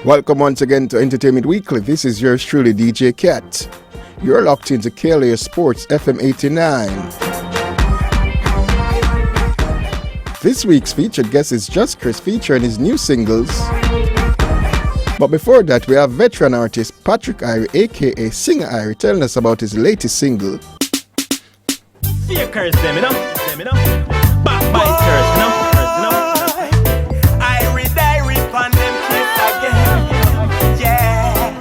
Welcome once again to Entertainment Weekly. This is yours truly, DJ Cat. You're locked into KLA Sports FM 89. This week's featured guest is Just Chris featuring his new singles. But before that, we have veteran artist Patrick Irie, aka Singer Irie, telling us about his latest single. Fakers them, you know? Backbiters, you know? Irie diary on them kids again. Yeah.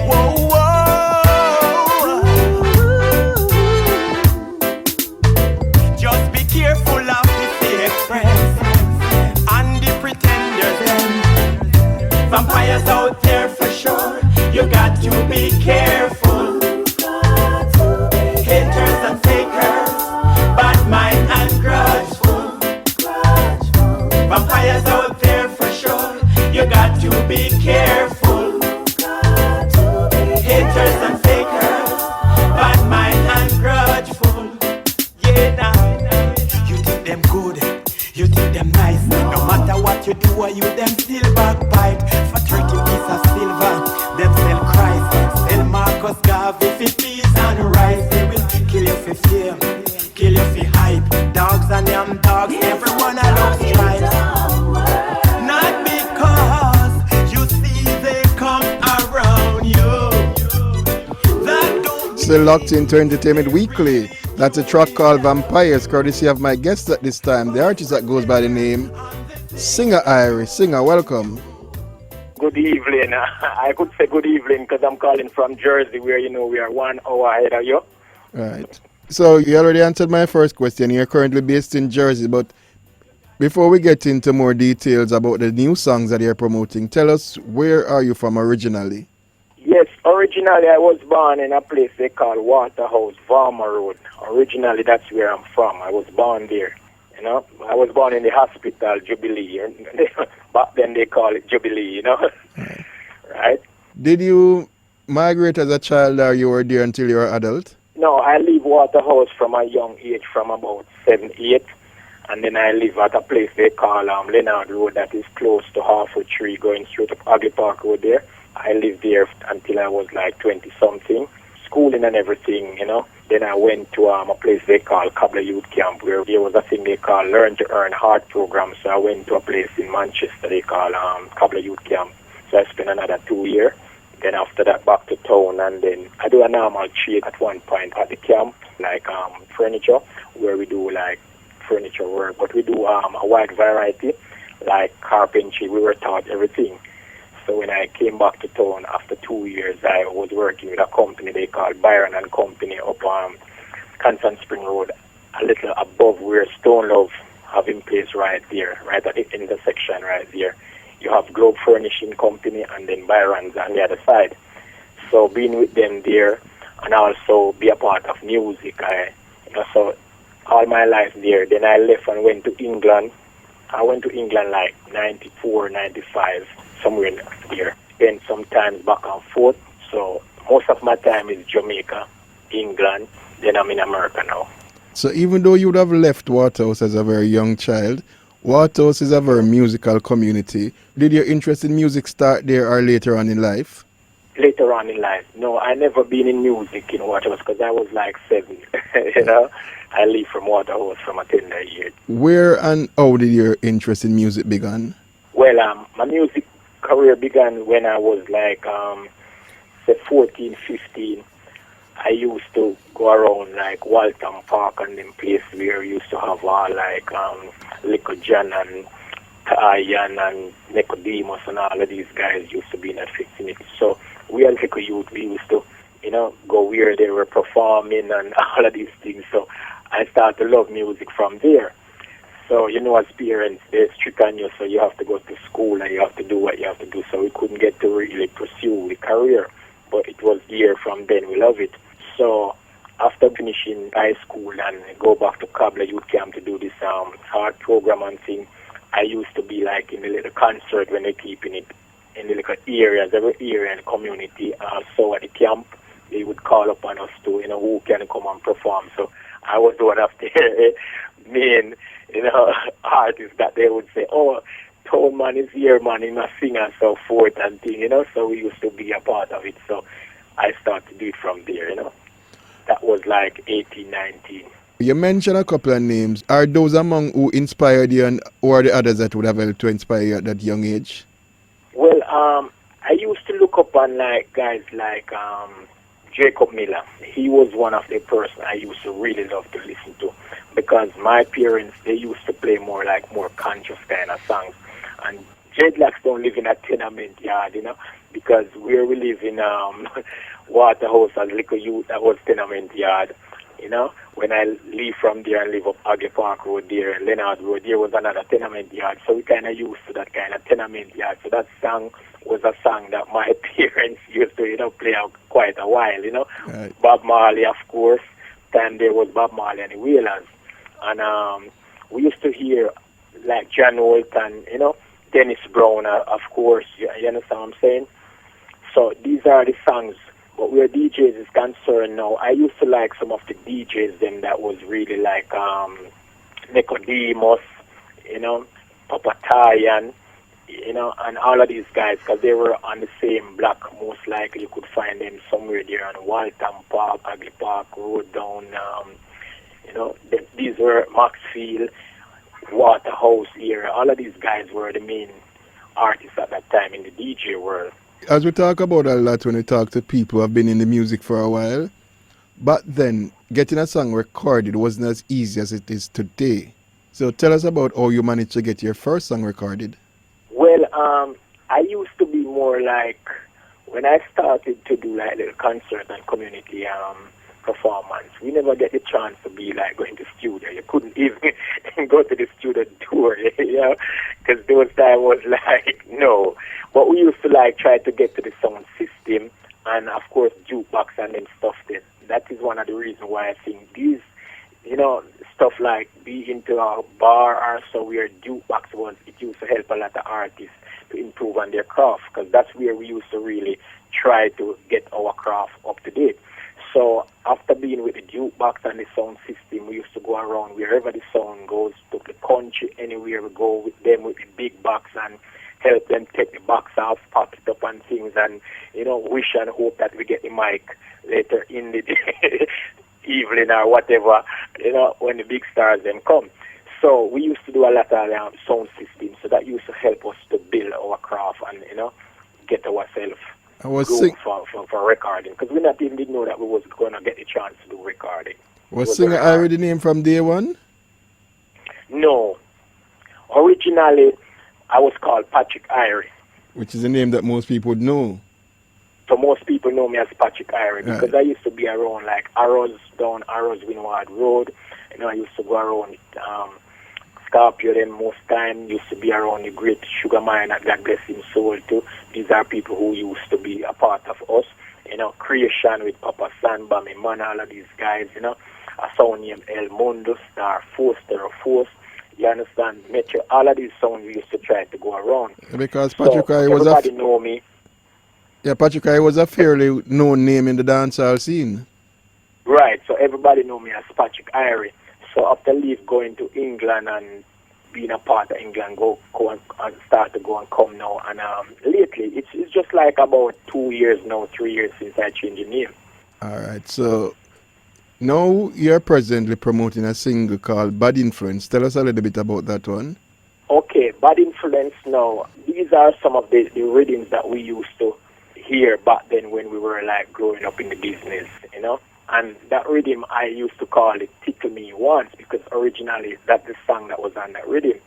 Whoa, whoa. Just be careful of the fake friends and the pretenders then. Vampires out there for sure. You got to be careful. Haters and fakers, bad mind and grudgeful. Vampires out there for sure. You got to be careful. Haters and fakers, bad mind and grudgeful. Yeah, now you think them good, you think them nice. No matter what you do, or you them still backbite. For 30 pieces of silver, them sell Christ. Sell Marcus Garvey for peace and rice. They will kill you for fame, kill you for hype. Dogs and them dogs, everyone I love stripes. Not because you see they come around you. That don't Still locked into Entertainment Weekly. That's a track called Vampires, courtesy of my guest at this time, the artist that goes by the name Singer Irie. Singer, welcome. Good evening. I could say good evening because I'm calling from Jersey where, we are 1 hour ahead of you. Right. So you already answered my first question. You're currently based in Jersey, but before we get into more details about the new songs that you're promoting, tell us, where are you from originally? Yes, originally I was born in a place they call Waterhouse, Varma Road. Originally that's where I'm from. I was born there. I was born in the hospital, Jubilee. Back then they call it Jubilee, Right? Did you migrate as a child or you were there until you were adult? No, I leave Waterhouse from a young age, from about 7, 8. And then I live at a place they call Leonard Road that is close to Harford Tree, going through to Ugly Park Road there. I lived there until I was like 20-something, schooling and everything, Then I went to a place they call Kabla Youth Camp, where there was a thing they call Learn to Earn Hard program. So I went to a place in Manchester they call Kabla Youth Camp. So I spent another 2 years. Then after that, back to town, and then I do a normal trade at one point at the camp, like furniture, where we do like furniture work, but we do a wide variety, like carpentry. We were taught everything. So when I came back to town after 2 years, I was working with a company they call Byron and Company up on Constant Spring Road, a little above where Stone Love have in place right there, right at the intersection right there. You have Globe Furnishing Company and then Byron's on the other side. So being with them there and also be a part of music, so all my life there. Then I left and went to England. I went to England like 94, 95, somewhere there. Spent some time back and forth. So most of my time is Jamaica, England. Then I'm in America now. So even though you would have left Waterhouse as a very young child, Waterhouse is a very musical community. Did your interest in music start there or later on in life? Later on in life. No, I never been in music in Waterhouse because I was like 7. I leave from Waterhouse from a tender age. Where and how did your interest in music begin? Well, my music career began when I was like, say 14, 15. I used to go around like Waltham Park and them places where we used to have all like Lico John and Ian and Nicodemus and all of these guys used to be in that vicinity. So we as Lico youth, we used to, go where they were performing and all of these things. So I started to love music from there. So, as parents, they're strict on you, so you have to go to school and you have to do what you have to do. So we couldn't get to really pursue the career. But it was there from then. We love it. So after finishing high school and go back to Kabla Youth Camp to do this art program and thing, I used to be like in the little concert when they're keeping it in the little areas, every area in the community. So at the camp, they would call upon us to, who can come and perform. So I was one of the main, artists that they would say, oh, sound man is here, man, in a sing and so forth and thing, you know. So we used to be a part of it. So I started to do it from there, you know. That was like 18, 19. You mentioned a couple of names. Are those among who inspired you, and who are the others that would have helped to inspire you at that young age? Well, I used to look up on like guys like Jacob Miller. He was one of the person I used to really love to listen to because my parents, they used to play more conscious kind of songs. And dreadlocks don't live in a tenement yard, you know, because where we live in Waterhouse as little youth, that was tenement yard. You know, when I leave from there and live up Aggie Park Road there, Leonard Road, there was another tenement yard. So we kind of used to that kind of tenement yard. So that song was a song that my parents used to, you know, play out quite a while, you know. Right. Bob Marley, of course. Then there was Bob Marley and the Wailers. And we used to hear like John Holt and, you know, Dennis Brown, of course. You understand what I'm saying? So these are the songs. But where DJs is concerned now, I used to like some of the DJs then that was really like Nicodemus, you know, Papa Tyan, you know, and all of these guys, because they were on the same block. Most likely you could find them somewhere there on Waltham Park, Aggie Park Road down, you know, these were Maxfield, Waterhouse era. All of these guys were the main artists at that time in the DJ world. As we talk about a lot when we talk to people who have been in the music for a while, but then getting a song recorded wasn't as easy as it is today. So tell us about how you managed to get your first song recorded. Well, I used to be more like, when I started to do like little concert and community performance, we never get the chance to be like going to studio. You couldn't even go to the studio tour, you know, because those times was like, no. But we used to like try to get to the sound system and of course jukebox and then stuff then. That is one of the reasons why I think these, you know, stuff like be into a bar or so where jukebox was, it used to help a lot of artists to improve on their craft because that's where we used to really try to get our craft up to date. So after being with the jukebox and the sound system, we used to go around wherever the sound goes, to the country, anywhere we go with them with the big box and help them take the box off, pack it up and things and, you know, wish and hope that we get the mic later in the day, evening or whatever, you know, when the big stars then come. So we used to do a lot of sound systems, so that used to help us to build our craft and, you know, get ourselves for recording, because we not even didn't know that we was going to get the chance to do recording. Was singer Irie the name from day one? No. Originally, I was called Patrick Irie. Which is a name that most people would know. So most people know me as Patrick Irie because Right. I used to be around like Arrows, down Arrows Windward Road. You know, I used to go around Scorpio then most time, used to be around the Great Sugar Mine at God Bless Him Soul too. These are people who used to be a part of us. You know, Creation with Papa Sandbam, Man, all of these guys, you know. A sound named El Mundo, Star Force, Terror Force. You understand? Metro, all of these sounds we used to try to go around. Because Patrick Irie was everybody know me. Yeah, Patrick Irie was a fairly known name in the dancehall scene. Right, so everybody know me as Patrick Irie. So after leave going to England and being a part of England, go and start to go and come now. And lately, it's just like about 2 years now, 3 years since I changed the name. All right, so now you're presently promoting a single called Bad Influence. Tell us a little bit about that one. Okay, Bad Influence now. These are some of the rhythms that we used to hear back then when we were like growing up in the business, you know. And that rhythm, I used to call it Tickle Me Once because originally that's the song that was on that rhythm.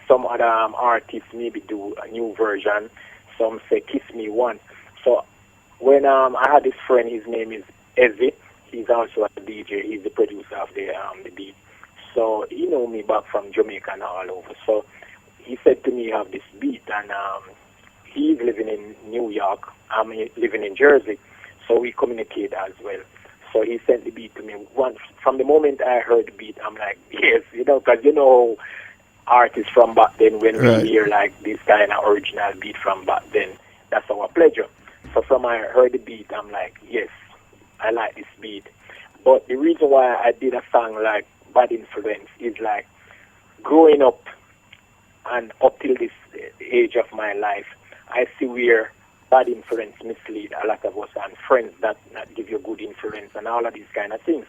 Some other artists maybe do a new version. Some say Kiss Me Once. So when I had this friend, his name is Irie. He's also a DJ. He's the producer of the beat. So he know me back from Jamaica and all over. So he said to me, you have this beat, and he's living in New York. I'm living in Jersey. So we communicate as well. So he sent the beat to me. Once from the moment I heard the beat, I'm like, yes, you know, because you know artists from back then, when Right. we hear like this kind of original beat from back then, that's our pleasure. So from I heard the beat, I'm like, yes, I like this beat. But the reason why I did a song like Bad Influence is like growing up and up till this age of my life, I see where bad influence mislead a lot of us and friends that give you good influence and all of these kind of things.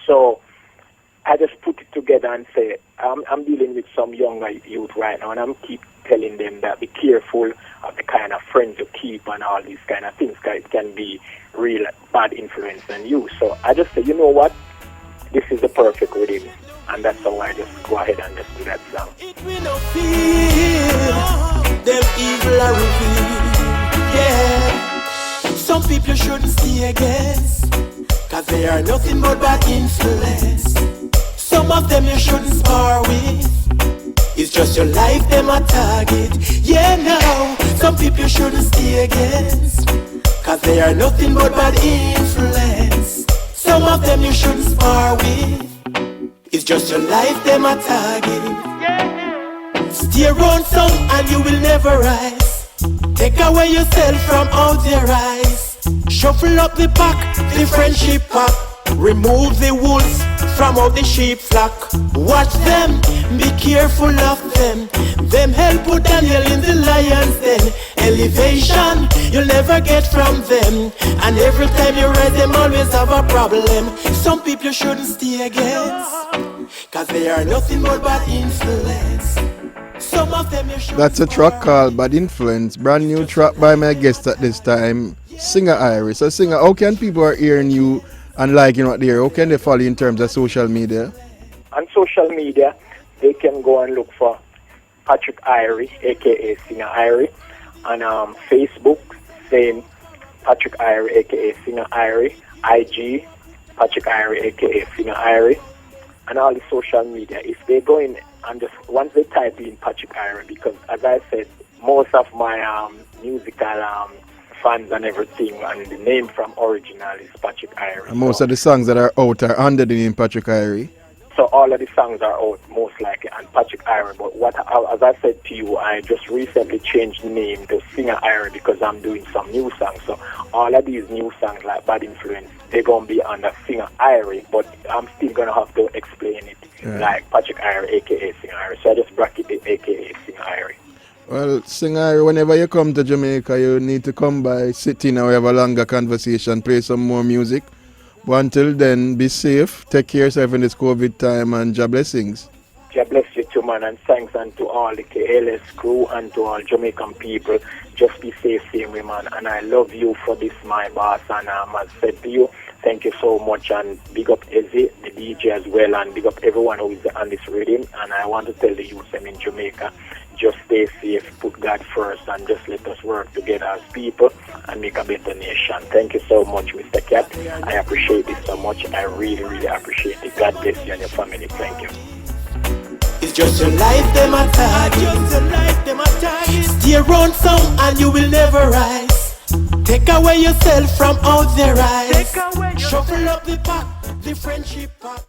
So I just put it together and say, I'm dealing with some younger youth right now, and I'm keep telling them that be careful of the kind of friends you keep and all these kind of things, because it can be real bad influence on you. So I just say, you know what, this is the perfect rhythm, and that's how I just go ahead and just do that song. It will not feel them evil are revealed. Yeah, some people shouldn't see against, cause they are nothing but bad influence. Some of them you shouldn't spar with, it's just your life them a target. Yeah, no, some people you shouldn't stay against, cause they are nothing but bad influence. Some of them you shouldn't spar with, it's just your life them a target. Stay around some and you will never rise. Take away yourself from out their eyes. Shuffle up the pack, the friendship pack. Remove the wolves from out the sheep flock. Watch them, be careful of them. Them help put Daniel in the lion's den. Elevation you'll never get from them, and every time you rise them always have a problem. Some people you shouldn't stay against, cause they are nothing but bad influence. Some of them you should. That's a track called Bad Influence, brand new track by my guest at this time, singer Irie. So singer, how can people are hearing you and liking what they hear? How can they follow you in terms of social media? On social media, they can go and look for Patrick Irie, aka Singer Irie. On Facebook, same Patrick Irie, aka Singer Irie. IG, Patrick Irie, aka Singer Irie. And all the social media, if they go in and just once they type in Patrick Irie, because as I said, most of my musical fans and everything, and the name from original is Patrick Irie. And most of the songs that are out are under the name Patrick Irie. So all of the songs are out most likely and Patrick Irie. But as I said to you, I just recently changed the name to Singer Irie because I'm doing some new songs. So all of these new songs like Bad Influence, they're gonna be under Singer Irie, but I'm still gonna have to explain it like Patrick Irie, aka Singer Irie. So I just bracket it, aka Singer Irie. Well, Singer, whenever you come to Jamaica, you need to come by, sit in, and we have a longer conversation, play some more music. But until then, be safe, take care of yourself in this COVID time, and job blessings. God bless you too, man, and thanks and to all the KLS crew and to all Jamaican people. Just be safe, same way, man. And I love you for this, my boss. And as I said to you, thank you so much, and big up Izzy, the DJ as well, and big up everyone who is on this rhythm. And I want to tell the youth in Jamaica, just stay safe, put God first, and just let us work together as people and make a better nation. Thank you so much, Mr. Cat. I appreciate it so much. I really, really appreciate it. God bless you and your family. Thank you. It's just your life them a target. Stay around some and you will never rise. Take away yourself from out their eyes. Shuffle up the pack, the friendship pack.